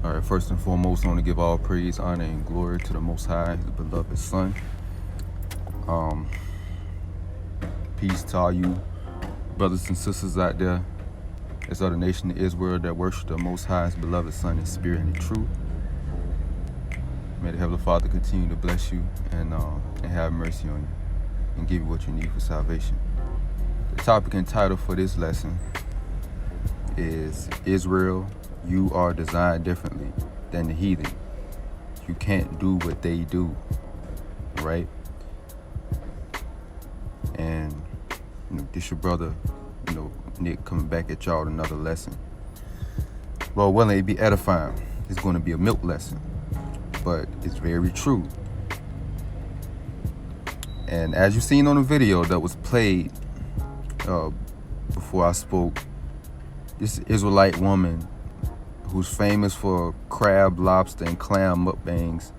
All right, first and foremost, I want to give all praise, honor, and glory to the Most High, His beloved Son. Peace to all you brothers and sisters out there. It's of the nation of Israel that worship the Most High, His beloved Son, in spirit and in truth. May the Heavenly Father continue to bless you and have mercy on you and give you what you need for salvation. The topic and title for this lesson is Israel, you are designed differently than the heathen. You can't do what they do, right? And this your brother, Nick, coming back at y'all with another lesson. Lord willing, it be edifying. It's going to be a milk lesson, but it's very true. And as you seen on the video that was played before I spoke, this Israelite woman who's famous for crab, lobster, and clam mukbangs,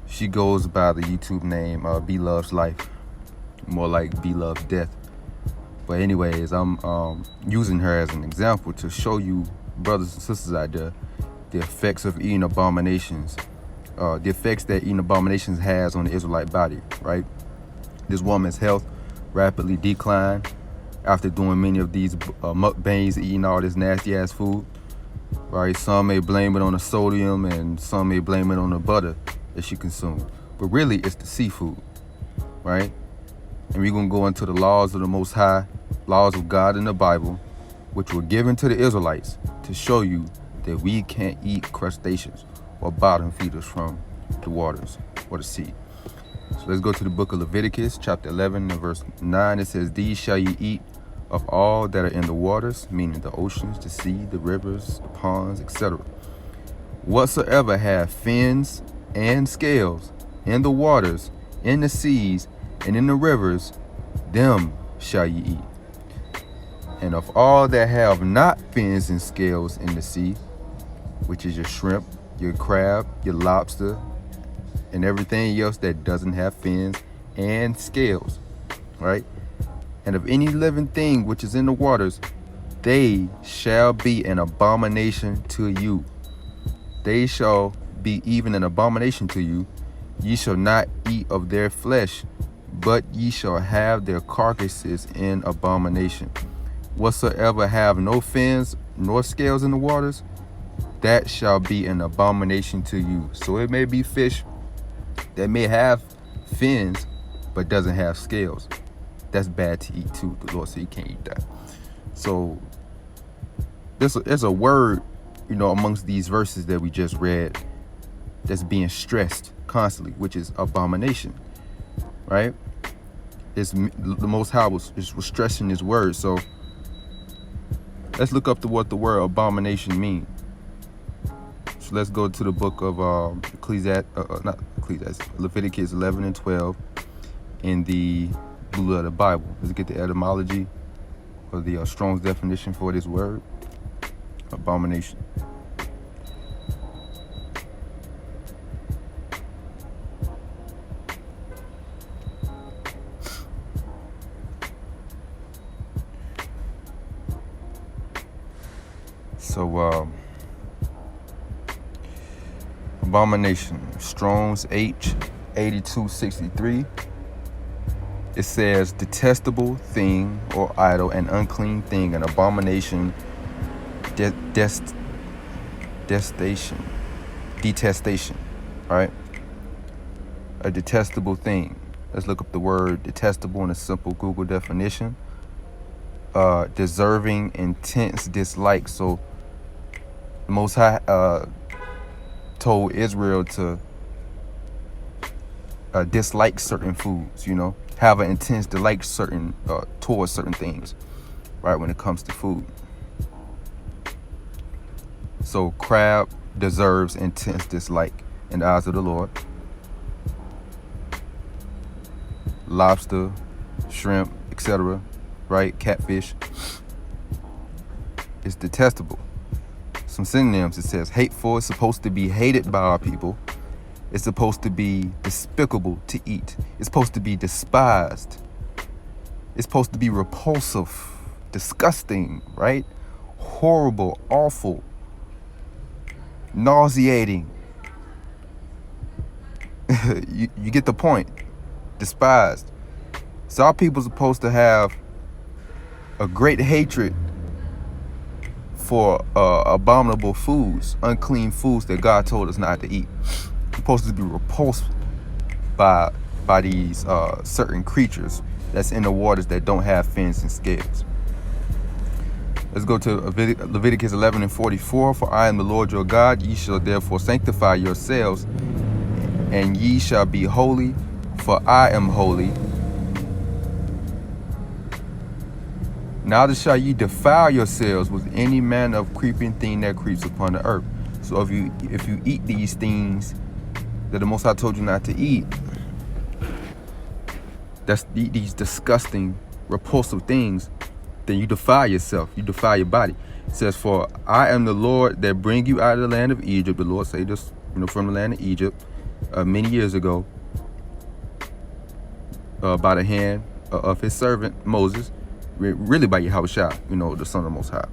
she goes by the YouTube name B Loves Life, more like B Loves Death. But anyways, I'm using her as an example to show you, brothers and sisters out there, the effects of eating abominations, the effects that eating abominations has on the Israelite body, right? This woman's health rapidly declined after doing many of these mukbangs, eating all this nasty ass food, right? Some may blame it on the sodium and some may blame it on the butter that she consumed. But really, it's the seafood, right? And we're going to go into the laws of the Most High, laws of God in the Bible, which were given to the Israelites to show you that we can't eat crustaceans or bottom feeders from the waters or the sea. So let's go to the book of Leviticus, chapter 11, and verse 9. It says, "These shall ye eat of all that are in the waters," meaning the oceans, the sea, the rivers, the ponds, etc. "Whatsoever have fins and scales in the waters, in the seas, and in the rivers, them shall ye eat. And of all that have not fins and scales in the sea," which is your shrimp, your crab, your lobster, and everything else that doesn't have fins and scales, right? "And of any living thing which is in the waters, they shall be an abomination to you. They shall be even an abomination to you. Ye shall not eat of their flesh, but ye shall have their carcasses in abomination. Whatsoever have no fins nor scales in the waters, that shall be an abomination to you." So it may be fish that may have fins but doesn't have scales. That's bad to eat too. The Lord said you can't eat that. So there's a word, amongst these verses that we just read that's being stressed constantly, which is abomination, right? It's the Most High was stressing His word. So let's look up what the word abomination means. So let's go to the book of Leviticus 11 and 12 in the Blue Letter Bible. Let's get the etymology or the Strong's definition for this word, abomination. So, abomination, Strong's H8263. It says, detestable thing or idol, an unclean thing, an abomination, detestation, right? A detestable thing. Let's look up the word detestable in a simple Google definition. Deserving intense dislike. So the Most High told Israel to dislike certain foods, have an intense dislike towards certain things, right, when it comes to food. So crab deserves intense dislike in the eyes of the Lord. Lobster, shrimp, etc., right, catfish, is detestable. Some synonyms, it says hateful, it's supposed to be hated by our people. It's supposed to be despicable to eat. It's supposed to be despised. It's supposed to be repulsive, disgusting, right? Horrible, awful. nauseating. You get the point. Despised. So our people supposed to have a great hatred for abominable foods, unclean foods that God told us not to eat. We're supposed to be repulsed by these certain creatures that's in the waters that don't have fins and scales. Let's go to Leviticus 11:44. For I am the Lord your God. Ye shall therefore sanctify yourselves, and ye shall be holy, for I am holy. Neither shall ye defile yourselves with any manner of creeping thing that creeps upon the earth. So if you eat these things that the Most High told you not to eat, that's these disgusting, repulsive things, then you defile yourself. You defile your body. It says, for I am the Lord that bring you out of the land of Egypt. The Lord say this, from the land of Egypt many years ago by the hand of his servant Moses, really by Yahushua, the Son of the Most High.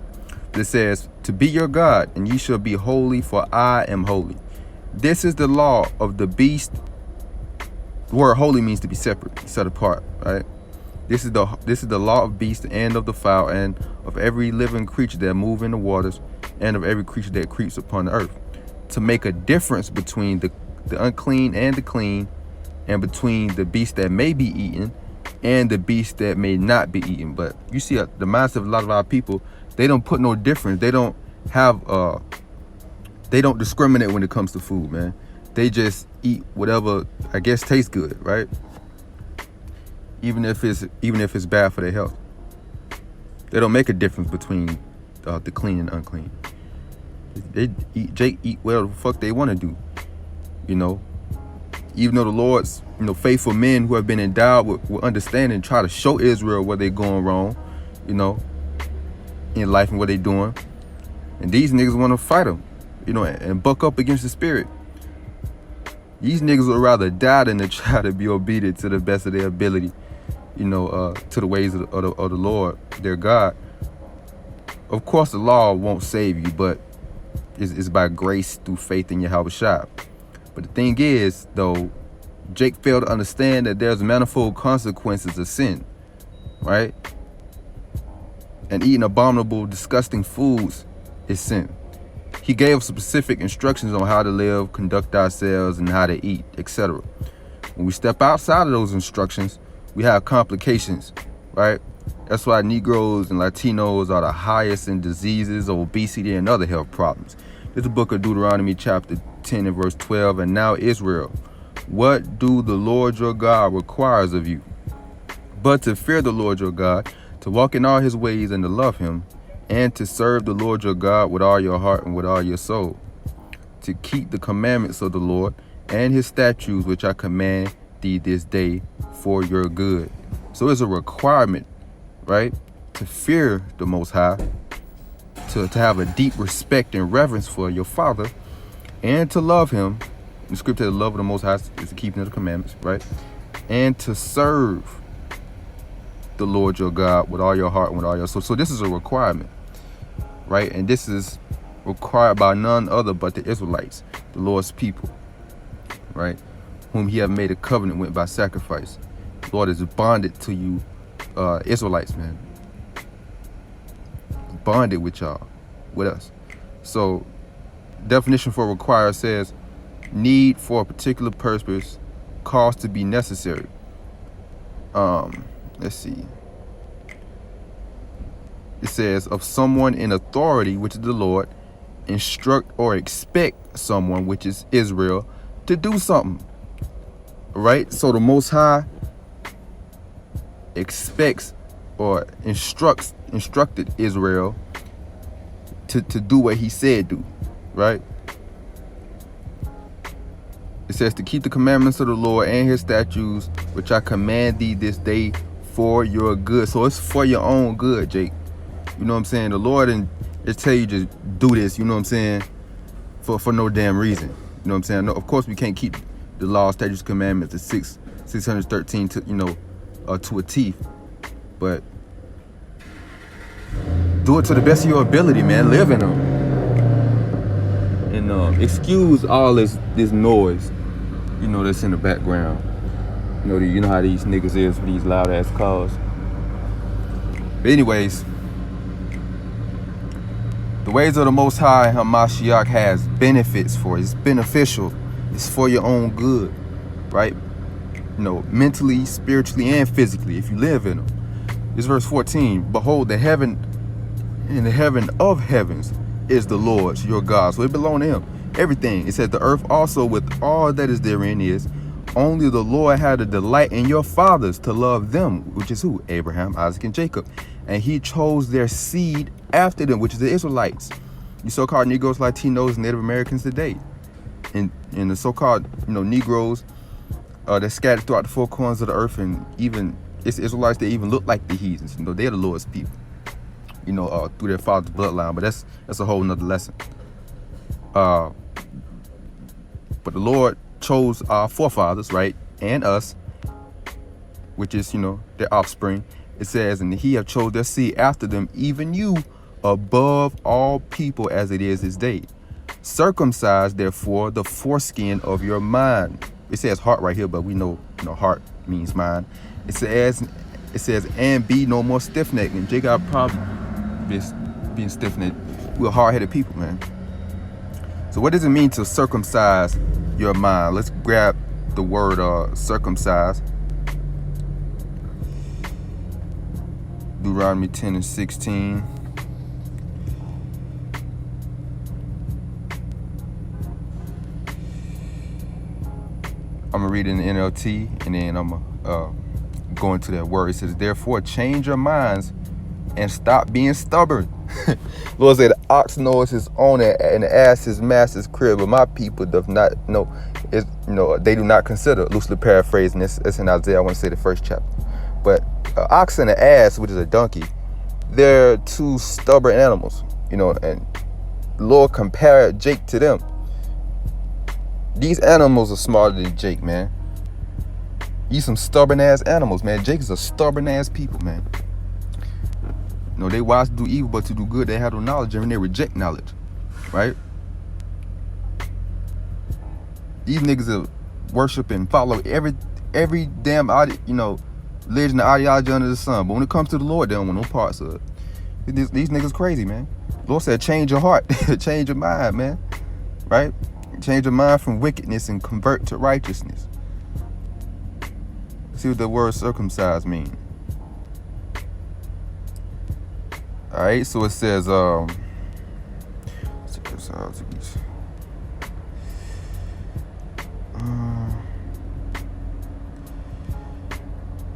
It says, to be your God, and ye shall be holy, for I am holy. This is the law of the beast. The word holy means to be separate, set apart, right? This is the law of beast and of the fowl and of every living creature that move in the waters and of every creature that creeps upon the earth, to make a difference between the unclean and the clean, and between the beast that may be eaten and the beast that may not be eaten. But you see the mindset of a lot of our people, they don't put no difference. They don't have they don't discriminate when it comes to food, man. They just eat whatever I guess tastes good, right? Even if it's bad for their health. They don't make a difference between the clean and unclean. They eat whatever the fuck they want to do, Even though the Lord's, faithful men who have been endowed with understanding try to show Israel where they're going wrong, in life and what they're doing. And these niggas want to fight them, and buck up against the spirit. These niggas would rather die than to try to be obedient to the best of their ability, to the ways of the Lord, their God. Of course, the law won't save you, but it's by grace through faith in Yahushua. But the thing is, though, Jake failed to understand that there's manifold consequences of sin, right? And eating abominable, disgusting foods is sin. He gave specific instructions on how to live, conduct ourselves, and how to eat, etc. When we step outside of those instructions, we have complications, right? That's why Negroes and Latinos are the highest in diseases, obesity, and other health problems. This is the book of Deuteronomy chapter 10 and verse 12. And now Israel, what do the Lord your God requires of you? But to fear the Lord your God, to walk in all his ways and to love him, and to serve the Lord your God with all your heart and with all your soul, to keep the commandments of the Lord and his statutes which I command thee this day for your good. So it's a requirement, right, to fear the Most High, to have a deep respect and reverence for your Father, and to love him. In the scripture, the love of the Most High is the keeping of the commandments, right? And to serve the Lord your God with all your heart and with all your soul. So this is a requirement, right? And this is required by none other but the Israelites, the Lord's people, right? Whom he have made a covenant with by sacrifice. The Lord is bonded to you, Israelites, man. Bonded with y'all, with us. So definition for require says need for a particular purpose, cause to be necessary. Let's see. It says of someone in authority, which is the Lord, instruct or expect someone, which is Israel, to do something. Right? So the Most High expects or instructed Israel to do what he said do. Right? It says to keep the commandments of the Lord and his statutes, which I command thee this day for your good. So it's for your own good, Jake. You know what I'm saying? The Lord and just tell you to do this, you know what I'm saying, for no damn reason. You know what I'm saying? No, of course we can't keep the law, statutes, commandments, the 613 to, to a T. But do it to the best of your ability, man. Live in them. And excuse all this noise, that's in the background. You know how these niggas is with these loud ass cars. But anyways, the ways of the Most High Hamashiach has benefits for it. It's beneficial. It's for your own good, right? Mentally, spiritually, and physically, if you live in them. This verse 14. Behold, the heaven and the heaven of heavens is the Lord's, your God. So it belongs to him. Everything. It says the earth also with all that is therein is. Only the Lord had a delight in your fathers to love them, which is who? Abraham, Isaac, and Jacob. And he chose their seed after them, which is the Israelites. You so-called Negroes, Latinos, Native Americans today. And the so-called, Negroes that scattered throughout the four corners of the earth, and even it's Israelites that even look like the heathens. They're the Lord's people. Through their father's bloodline. But that's a whole nother lesson. But the Lord chose our forefathers, right, and us, which is their offspring. It says, and he have chose their seed after them, even you, above all people, as it is this day. Circumcise therefore the foreskin of your mind. It says heart right here, but we know heart means mind. It says and be no more stiff-necked. And Jacob probably being stiff-necked. We're hard-headed people, man. So what does it mean to circumcise your mind? Let's grab the word circumcise. Deuteronomy 10 and 16. I'm going to read it in the NLT, and then I'm going to go into that word. It says, therefore, change your minds and stop being stubborn. Lord said, the ox knows his owner and the ass his master's crib, but my people does not know. They do not consider. Loosely paraphrasing this. It's in Isaiah. I want to say the first chapter. But ox and an ass, which is a donkey, they're two stubborn animals. And the Lord compared Jake to them. These animals are smarter than Jake, man. You some stubborn ass animals, man. Jake is a stubborn ass people, man. They wise to do evil, but to do good, they have no knowledge, and they reject knowledge, right? These niggas are worship and follow every damn legend and ideology under the sun. But when it comes to the Lord, they don't want no parts of it. These niggas crazy, man. The Lord said, change your heart, change your mind, man, right? Change your mind from wickedness and convert to righteousness. See what the word circumcise means. All right, so it says, it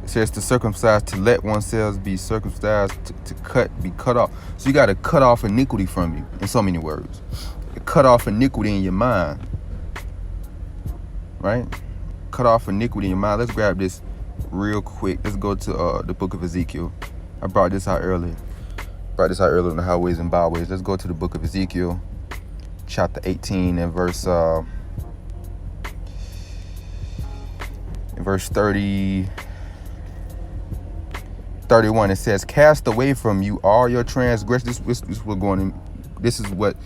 says to circumcise, to let oneself be circumcised, to be cut off. So you got to cut off iniquity from you, in so many words. Cut off iniquity in your mind, right? Cut off iniquity in your mind. Let's grab this real quick. Let's go to the book of Ezekiel. I brought this out earlier. On the highways and byways. Let's go to the book of Ezekiel, chapter 18 and verse 30, 31. It says, cast away from you all your transgressions. This is what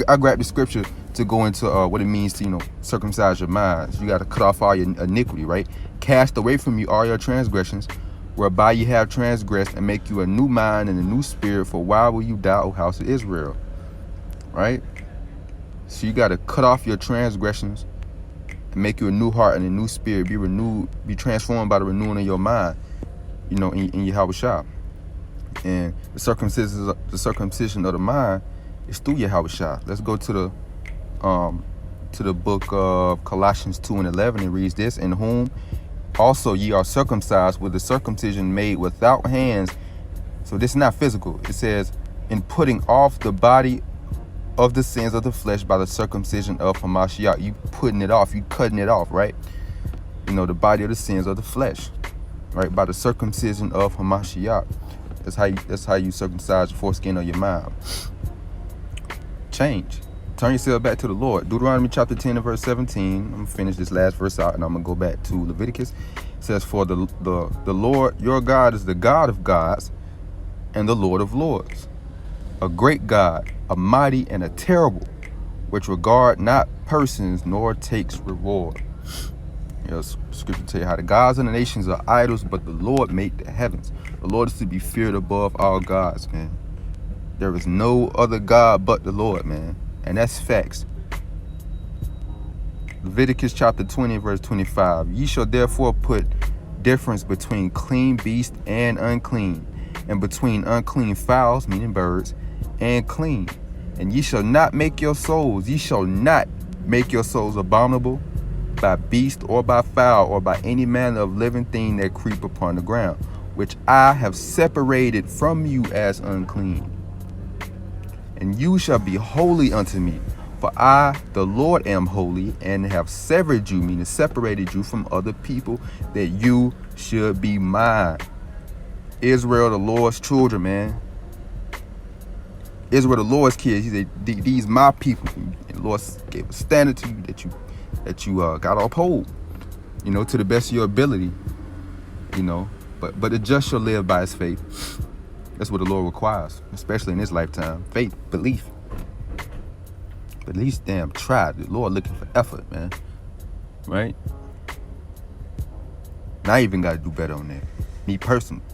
I grabbed the scripture to go into what it means to circumcise your mind. So you got to cut off all your iniquity, right? Cast away from you all your transgressions, whereby you have transgressed, and make you a new mind and a new spirit. For why will you doubt, O house of Israel? Right? So you got to cut off your transgressions and make you a new heart and a new spirit. Be renewed, be transformed by the renewing of your mind, in Yahushua. And the circumcision of the mind is through Yahushua. Let's go to the book of Colossians 2 and 11. It reads this: in whom also ye are circumcised with the circumcision made without hands. So this is not physical. It says, in putting off the body of the sins of the flesh by the circumcision of Hamashiach. You putting it off. You cutting it off, right? The body of the sins of the flesh, right? By the circumcision of Hamashiach. That's how you circumcise the foreskin of your mind. Change. Turn yourself back to the Lord. Deuteronomy chapter 10 and verse 17. I'm going to finish this last verse out, and I'm going to go back to Leviticus. It says, for the Lord your God is the God of gods and the Lord of lords, a great God, a mighty and a terrible, which regard not persons nor takes reward. Yes, scripture tell you how the gods of the nations are idols, but the Lord made the heavens. The Lord is to be feared above all gods, man. There is no other God but the Lord, man. And that's facts. Leviticus chapter 20, verse 25. Ye shall therefore put difference between clean beast and unclean, and between unclean fowls, meaning birds, and clean. And ye shall not make your souls abominable by beast or by fowl or by any manner of living thing that creep upon the ground, which I have separated from you as unclean. And you shall be holy unto me, for I, the Lord, am holy, and have severed you, meaning separated you from other people, that you should be mine. Israel, the Lord's children, man. Israel, the Lord's kids. He said, these my people. And the Lord gave a standard to you that you got to uphold, to the best of your ability, But the just shall live by his faith. That's what the Lord requires, especially in this lifetime. Faith, belief. But at least try. The Lord looking for effort, man. Right? Now I even got to do better on that. Me personally.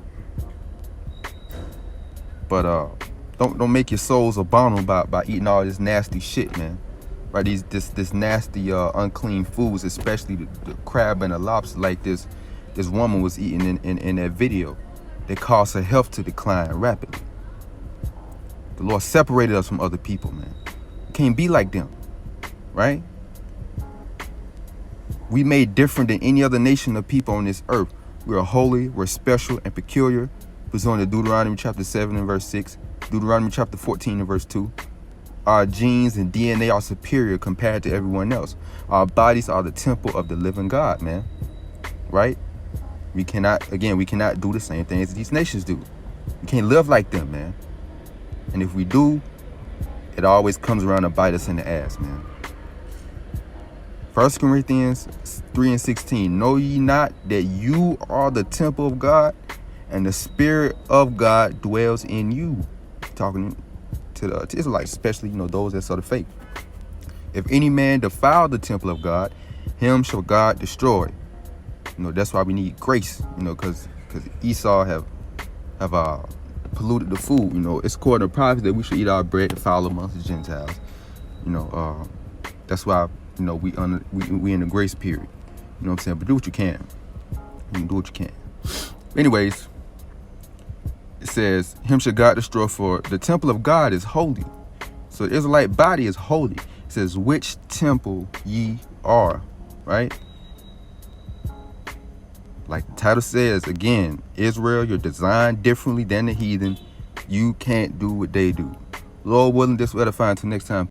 But don't make your souls abominable by eating all this nasty shit, man. Right? This nasty unclean foods, especially the crab and the lobster, like this woman was eating in that video. That caused her health to decline rapidly. The Lord separated us from other people, man. We can't be like them, right? We made different than any other nation of people on this earth. We are holy, we're special and peculiar. Pursuant to Deuteronomy chapter 7 and verse 6, Deuteronomy chapter 14 and verse 2. Our genes and DNA are superior compared to everyone else. Our bodies are the temple of the living God, man. Right? We cannot do the same things these nations do. We can't live like them, man. And if we do, it always comes around to bite us in the ass, man. 1 Corinthians 3 and 16. Know ye not that you are the temple of God, and the Spirit of God dwells in you? Talking to the Israelites, especially, those that saw the faith. If any man defile the temple of God, him shall God destroy. That's why we need grace, because Esau have polluted the food. It's according to prophets that we should eat our bread and follow amongst the Gentiles. That's why we in the grace period. You know what I'm saying? But do what you can. Do what you can. Anyways, it says, "Him shall God destroy, for the temple of God is holy." So the Israelite body is holy. It says, "Which temple ye are," right? Like the title says, again, Israel, you're designed differently than the heathen. You can't do what they do. Lord willing, this will edify until next time.